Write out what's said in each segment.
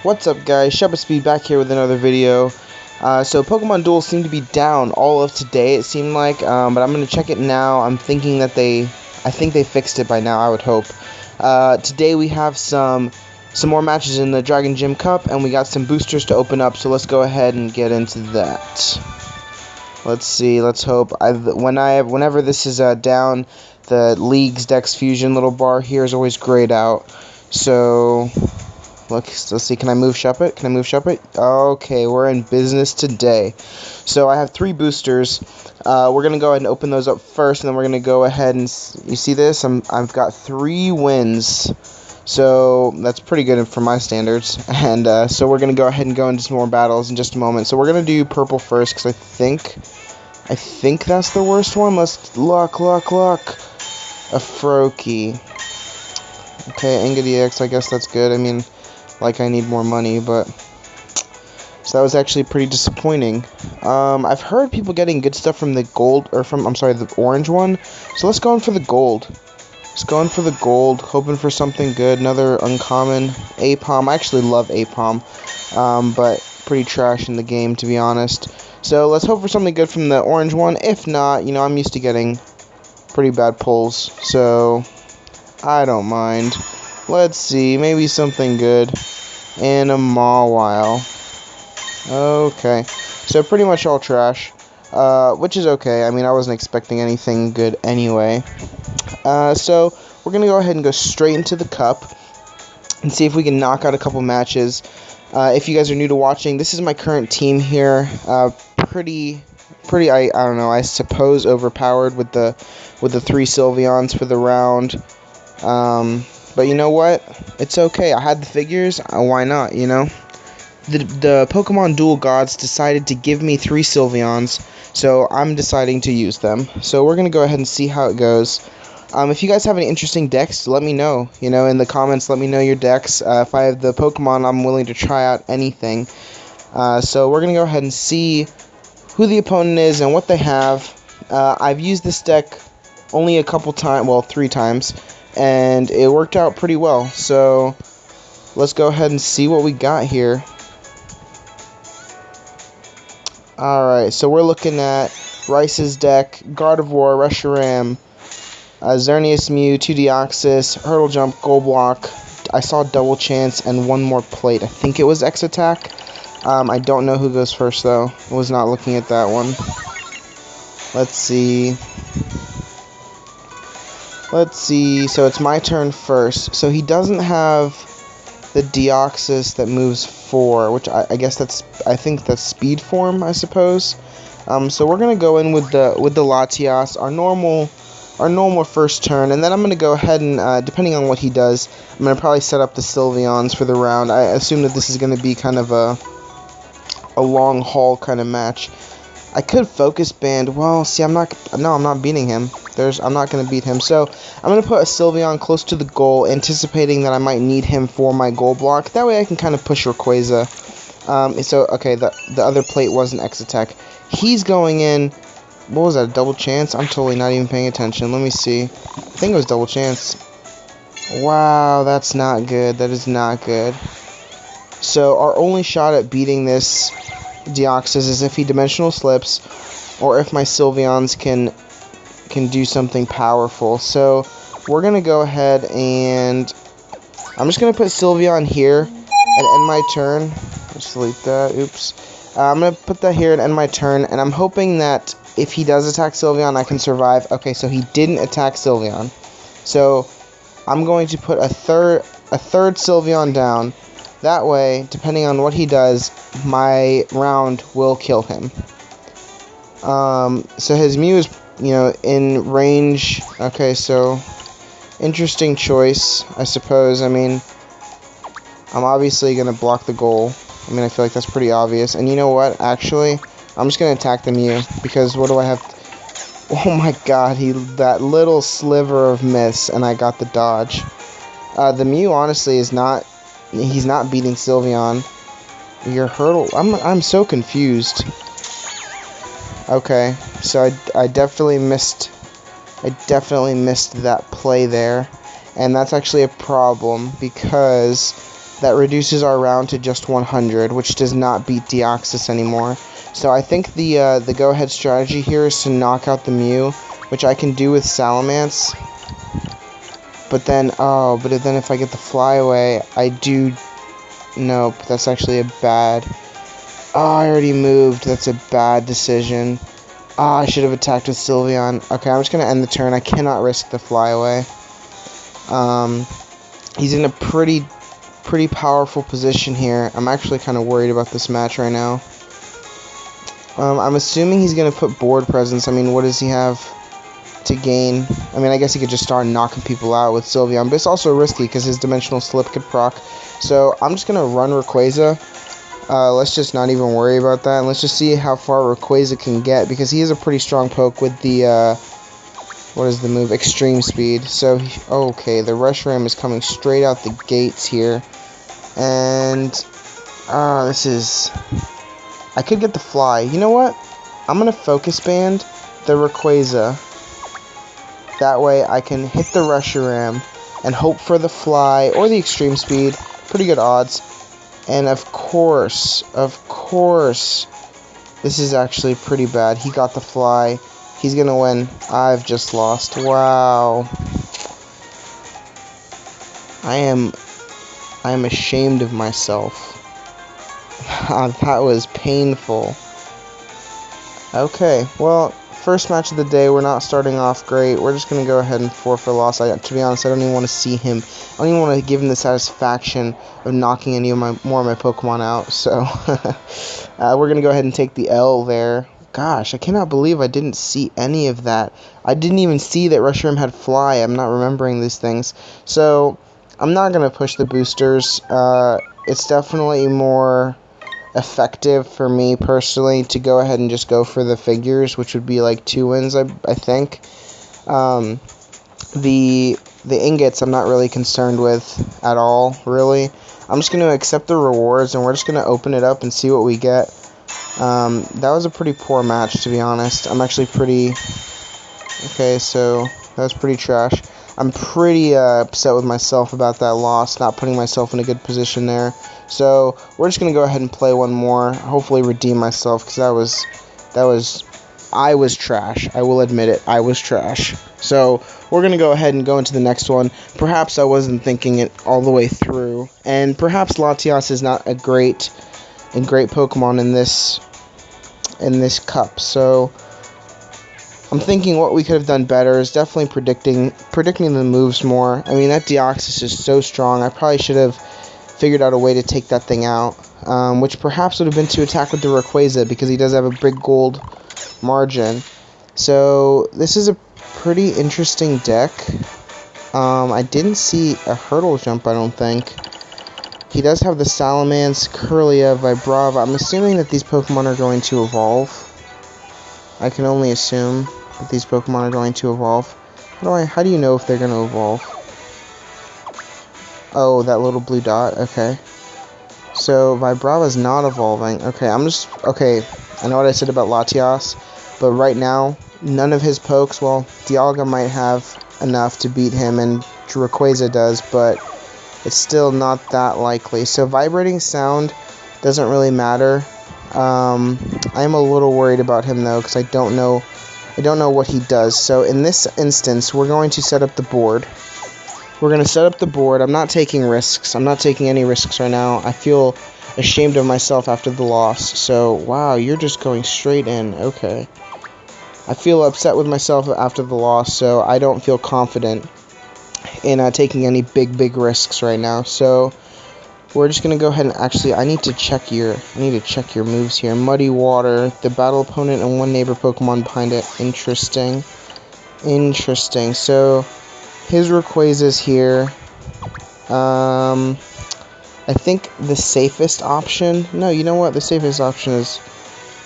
What's up, guys? Shuppet Speed back here with another video. So Pokemon Duel seemed to be down all of today, it seemed like, but I'm going to check it now. I'm thinking that I think they fixed it by now, I would hope. Today we have some more matches in the Dragon Gym Cup, and we got some boosters to open up, so let's go ahead and get into that. Let's see, let's hope. Whenever this is down, the League's Dex Fusion little bar here is always grayed out. So let's see, can I move Shuppet? Can I move Shuppet? Okay, we're in business today. So I have 3 boosters. We're going to go ahead and open those up first, and then we're going to go ahead and, you see this? I've got 3 wins. So that's pretty good for my standards. And so we're going to go ahead and go into some more battles in just a moment. So we're going to do purple first, because I think that's the worst one. Let's luck. A Froakie. Okay, Engadiax, I guess that's good. I mean, I need more money, but so that was actually pretty disappointing. I've heard people getting good stuff from the gold, or from, I'm sorry, the orange one. So let's go in for the gold. Let's go in for the gold, hoping for something good. Another uncommon Apom. I actually love Apom, but pretty trash in the game, to be honest. So let's hope for something good from the orange one. If not, you know, I'm used to getting pretty bad pulls, so I don't mind. Let's see, maybe something good. And a Mawile. Okay, so pretty much all trash, which is okay. I mean, I wasn't expecting anything good anyway. So we're gonna go ahead and go straight into the cup and see if we can knock out a couple matches. If you guys are new to watching, this is my current team here. Pretty I don't know, I suppose overpowered with the 3 Sylveons for the round. But you know what? It's okay. I had the figures. Why not, you know? The Pokemon Duel gods decided to give me 3 Sylveons, so I'm deciding to use them. So we're going to go ahead and see how it goes. If you guys have any interesting decks, let me know. You know, in the comments, let me know your decks. If I have the Pokemon, I'm willing to try out anything. So we're going to go ahead and see who the opponent is and what they have. I've used this deck only a couple times, well, 3 times. And it worked out pretty well, so let's go ahead and see what we got here. Alright, so we're looking at Rice's deck, Gardevoir, Reshiram, Xerneas Mew, 2 Deoxys, Hurdle Jump, Gold Block. I saw Double Chance and 1 more plate. I think it was X Attack. I don't know who goes first, though. I was not looking at that one. Let's see, so it's my turn first. So he doesn't have the Deoxys that moves 4, which I guess I think that's speed form, I suppose. So we're gonna go in with the Latias, our normal first turn, and then I'm gonna go ahead and depending on what he does, I'm gonna probably set up the Sylveons for the round. I assume that this is gonna be kind of a long haul kind of match. I could focus band. Well, see, I'm not beating him. I'm not going to beat him. So, I'm going to put a Sylveon close to the goal, anticipating that I might need him for my goal block. That way I can kind of push Rayquaza. So, okay, the other plate was an X Attack. He's going in. What was that, a Double Chance? I'm totally not even paying attention. Let me see. I think it was Double Chance. Wow, that's not good. That is not good. So, our only shot at beating this Deoxys is if he Dimensional Slips, or if my Sylveons can do something powerful. So we're gonna go ahead and I'm just gonna put Sylveon here and end my turn. Just delete that. Oops. I'm gonna put that here and end my turn, and I'm hoping that if he does attack Sylveon, I can survive. Okay, so he didn't attack Sylveon, so I'm going to put a third Sylveon down. That way, depending on what he does, my round will kill him. So his Mew is, you know, in range. Okay, so interesting choice, I suppose. I mean, I'm obviously going to block the goal. I mean, I feel like that's pretty obvious. And you know what? Actually, I'm just going to attack the Mew, because what do I have? Oh my god, that little sliver of miss, and I got the dodge. The Mew, honestly, is not... He's not beating Sylveon. Your Hurdle... I'm so confused. Okay, so I definitely missed that play there. And that's actually a problem, because That reduces our round to just 100, which does not beat Deoxys anymore. So I think the go-ahead strategy here is to knock out the Mew, which I can do with Salamence. But then if I get the Flyaway, I do... Nope, that's actually a bad... Oh, I already moved. That's a bad decision. Ah, I should have attacked with Sylveon. Okay, I'm just going to end the turn. I cannot risk the Flyaway. He's in a pretty powerful position here. I'm actually kind of worried about this match right now. I'm assuming he's going to put board presence. I mean, what does he have to gain? I mean, I guess he could just start knocking people out with Sylveon, but it's also risky because his Dimensional Slip could proc. So I'm just going to run Rayquaza. Let's just not even worry about that, and let's just see how far Rayquaza can get, because he is a pretty strong poke with the, what is the move? Extreme Speed. So, okay, the Reshiram is coming straight out the gates here, and, this is, I could get the Fly. You know what? I'm going to Focus Band the Rayquaza. That way I can hit the Reshiram and hope for the Fly or the Extreme Speed. Pretty good odds. And of course, this is actually pretty bad. He got the Fly. He's gonna win. I've just lost. Wow. I am ashamed of myself. That was painful. Okay, well, first match of the day. We're not starting off great. We're just gonna go ahead and forfeit loss. To be honest, I don't even want to see him. I don't even want to give him the satisfaction of knocking any of more of my Pokemon out. So we're gonna go ahead and take the L there. Gosh, I cannot believe I didn't see any of that. I didn't even see that Reshiram had Fly. I'm not remembering these things. So I'm not gonna push the boosters. It's definitely more effective for me personally to go ahead and just go for the figures, which would be like 2 wins, I think. The ingots I'm not really concerned with at all, really. I'm just going to accept the rewards, and we're just going to open it up and see what we get. That was a pretty poor match, to be honest. I'm actually pretty... Okay, so that was pretty trash. I'm pretty upset with myself about that loss, not putting myself in a good position there. So we're just gonna go ahead and play one more, hopefully redeem myself, because I was trash. I will admit it, I was trash. So we're gonna go ahead and go into the next one. Perhaps I wasn't thinking it all the way through, and perhaps Latias is not a great Pokemon in this cup. So I'm thinking what we could have done better is definitely predicting the moves more. I mean, that Deoxys is so strong. I probably should have figured out a way to take that thing out, which perhaps would have been to attack with the Rayquaza, because he does have a big gold margin. So this is a pretty interesting deck. I didn't see a hurdle jump, I don't think. He does have the Salamence, Kirlia, Vibrava. I'm assuming that these Pokemon are going to evolve. I can only assume that these Pokemon are going to evolve. How do you know if they're going to evolve? Oh, that little blue dot, okay. So, Vibrava's not evolving. Okay, I know what I said about Latias, but right now, none of his pokes, well, Dialga might have enough to beat him, and Rayquaza does, but it's still not that likely. So, Vibrating Sound doesn't really matter. I'm a little worried about him, though, because I don't know what he does. So, in this instance, we're going to set up the board. We're going to set up the board. I'm not taking risks. I'm not taking any risks right now. I feel ashamed of myself after the loss. So, wow, you're just going straight in. Okay. I feel upset with myself after the loss, so I don't feel confident in taking any big risks right now. So, we're just going to go ahead and actually, I need to check your moves here. Muddy Water, the battle opponent, and one neighbor Pokemon behind it. Interesting. So, his Rayquaza's here. I think the safest option... No, you know what? The safest option is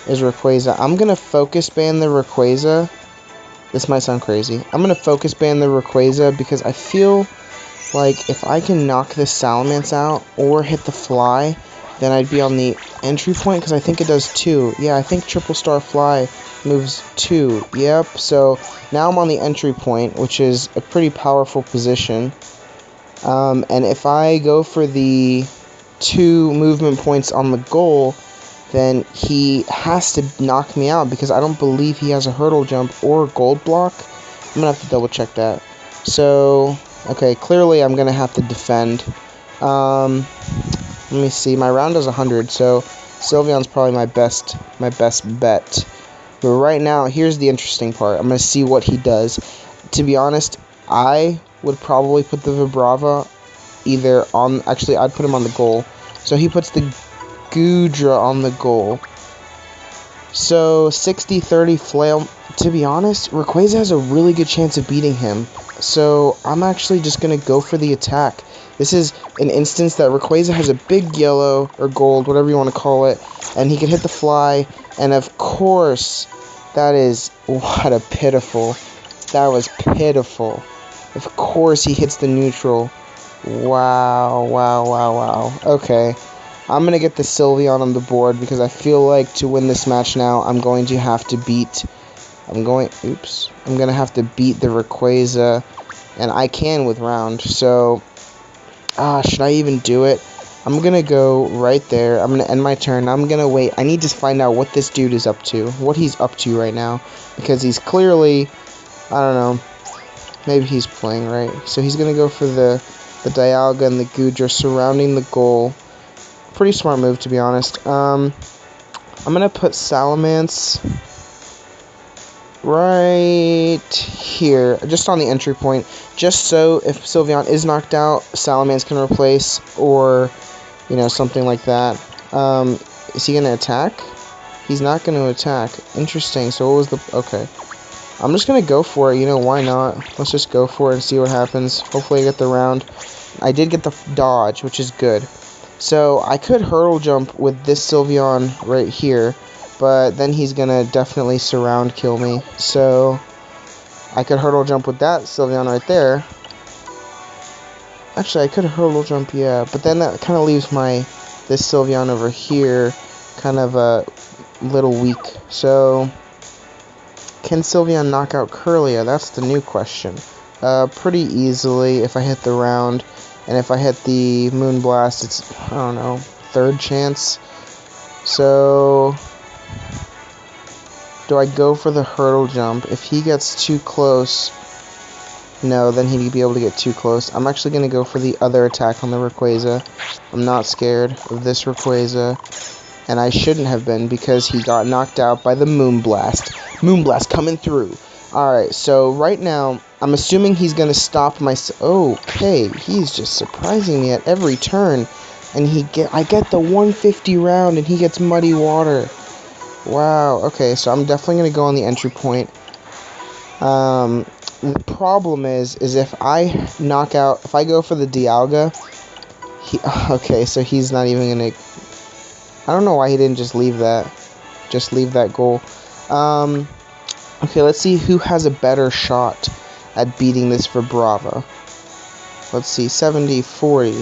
Rayquaza. I'm going to Focus Ban the Rayquaza. This might sound crazy. I'm going to Focus Ban the Rayquaza because I feel like if I can knock this Salamence out or hit the Fly, then I'd be on the entry point, because I think it does 2. Yeah, I think Triple Star Fly moves 2. Yep, so now I'm on the entry point, which is a pretty powerful position. And if I go for the 2 movement points on the goal, then he has to knock me out because I don't believe he has a hurdle jump or gold block. I'm going to have to double check that. So, okay, clearly I'm going to have to defend. Let me see, my round is 100, so Sylveon's probably my best bet. But right now, here's the interesting part. I'm going to see what he does. To be honest, I would probably put the Vibrava either on... Actually, I'd put him on the goal. So he puts the Goodra on the goal. So 60-30 flail. To be honest, Rayquaza has a really good chance of beating him. So I'm actually just going to go for the attack. This is an instance that Rayquaza has a big yellow or gold, whatever you want to call it, and he can hit the fly. And of course, that is... What a pitiful... That was pitiful. Of course he hits the neutral. Wow. Okay. I'm going to get the Sylveon on the board because I feel like to win this match now, I'm going to have to beat... I'm going to have to beat the Rayquaza, and I can with round. So, should I even do it? I'm going to go right there. I'm going to end my turn. I'm going to wait. I need to find out what this dude is up to, what he's up to right now, because he's clearly... I don't know. Maybe he's playing right. So he's going to go for the Dialga and the Goodra surrounding the goal. Pretty smart move, to be honest. I'm going to put Salamence right here, just on the entry point, just so if Sylveon is knocked out, Salamence can replace, or, you know, something like that. Is he going to attack? He's not going to attack. Interesting. So what was the... Okay. I'm just going to go for it, you know, why not? Let's just go for it and see what happens. Hopefully I get the round. I did get the dodge, which is good. So I could hurdle jump with this Sylveon right here, but then he's going to definitely surround kill me. So I could hurdle jump with that Sylveon right there. Actually, I could hurdle jump, yeah, but then that kind of leaves this Sylveon over here kind of a little weak. So... Can Sylveon knock out Curlia? That's the new question. Pretty easily if I hit the round. And if I hit the Moonblast, it's, I don't know, 3rd chance. So, do I go for the hurdle jump? If he gets too close, no, then he'd be able to get too close. I'm actually going to go for the other attack on the Rayquaza. I'm not scared of this Rayquaza. And I shouldn't have been because he got knocked out by the Moonblast. Moonblast coming through. Alright, so right now, I'm assuming he's going to stop my... Okay, he's just surprising me at every turn. And I get the 150 round and he gets Muddy Water. Wow, okay, so I'm definitely going to go on the entry point. The problem is if I go for the Dialga, okay, so he's not even going to... I don't know why he didn't just leave that. Just leave that goal. Okay, let's see who has a better shot at beating this Vibrava. Let's see, 70, 40,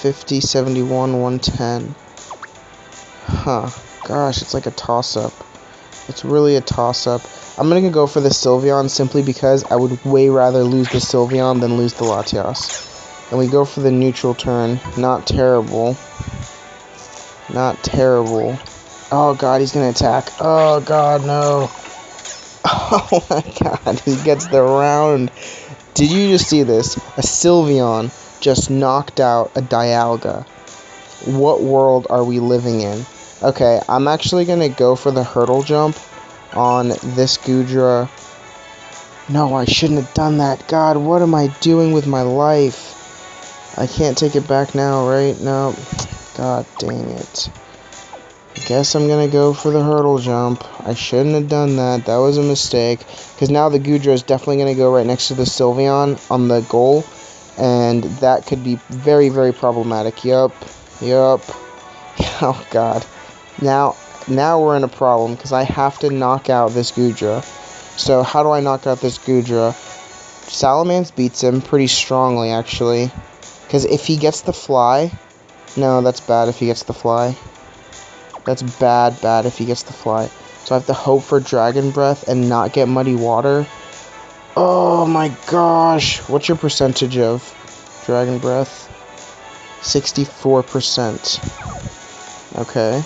50, 71, 110. Huh. Gosh, it's like a toss-up. It's really a toss-up. I'm going to go for the Sylveon simply because I would way rather lose the Sylveon than lose the Latias. And we go for the neutral turn. Not terrible. Not terrible. Oh god, he's gonna attack. Oh god, no. Oh my god, he gets the round. Did you just see this? A Sylveon just knocked out a Dialga. What world are we living in? Okay, I'm actually gonna go for the hurdle jump on this Goodra. No, I shouldn't have done that. God, what am I doing with my life? I can't take it back now, right? No. God dang it. I guess I'm going to go for the hurdle jump. I shouldn't have done that. That was a mistake. Because now the Goodra is definitely going to go right next to the Sylveon on the goal. And that could be very, very problematic. Yup. Oh, God. Now we're in a problem. Because I have to knock out this Goodra. So how do I knock out this Goodra? Salamence beats him pretty strongly, actually. Because if he gets the fly... No, that's bad if he gets the fly. That's bad if he gets the fly. So I have to hope for Dragon Breath and not get Muddy Water. Oh my gosh. What's your percentage of Dragon Breath? 64%. Okay.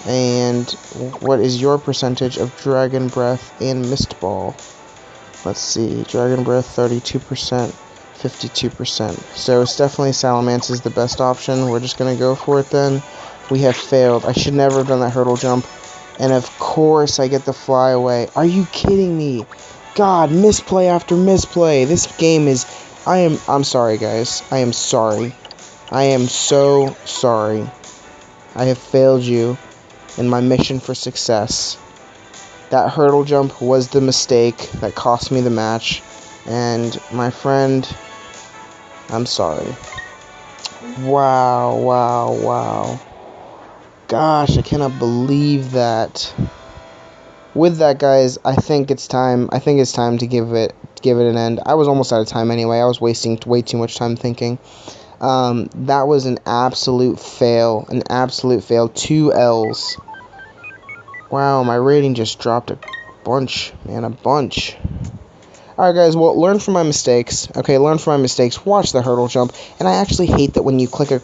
And what is your percentage of Dragon Breath and Mist Ball? Let's see. Dragon Breath, 32%, 52%. So it's definitely Salamence is the best option. We're just going to go for it then. We have failed. I should never have done that hurdle jump. And of course I get the fly away. Are you kidding me? God, misplay after misplay. This game is... I'm sorry, guys. I am sorry. I am so sorry. I have failed you in my mission for success. That hurdle jump was the mistake that cost me the match. And my friend, I'm sorry. Wow, wow, wow. Gosh, I cannot believe that. With that, guys, I think it's time to give it an end. I was almost out of time anyway. I was wasting way too much time thinking. That was an absolute fail. 2 L's. Wow, my rating just dropped a bunch, man, a bunch. Alright, guys, well, learn from my mistakes. Okay, learn from my mistakes. Watch the hurdle jump. And I actually hate that when you click a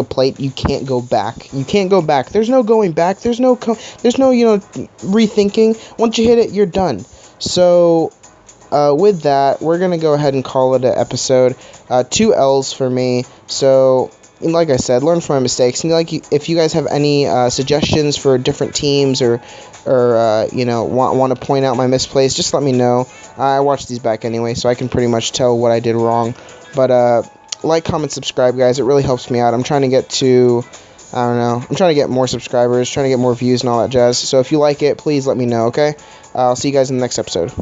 plate, you can't go back. You can't go back. There's no going back. There's no rethinking. Once you hit it, you're done. So, with that, we're going to go ahead and call it an episode. 2 L's for me. So, like I said, learn from my mistakes. And if you guys have any suggestions for different teams or want to point out my misplays, just let me know. I watch these back anyway, so I can pretty much tell what I did wrong. But like, comment, subscribe, guys. It really helps me out. I'm trying to get to, I'm trying to get more subscribers, trying to get more views and all that jazz. So if you like it, please let me know, okay? I'll see you guys in the next episode.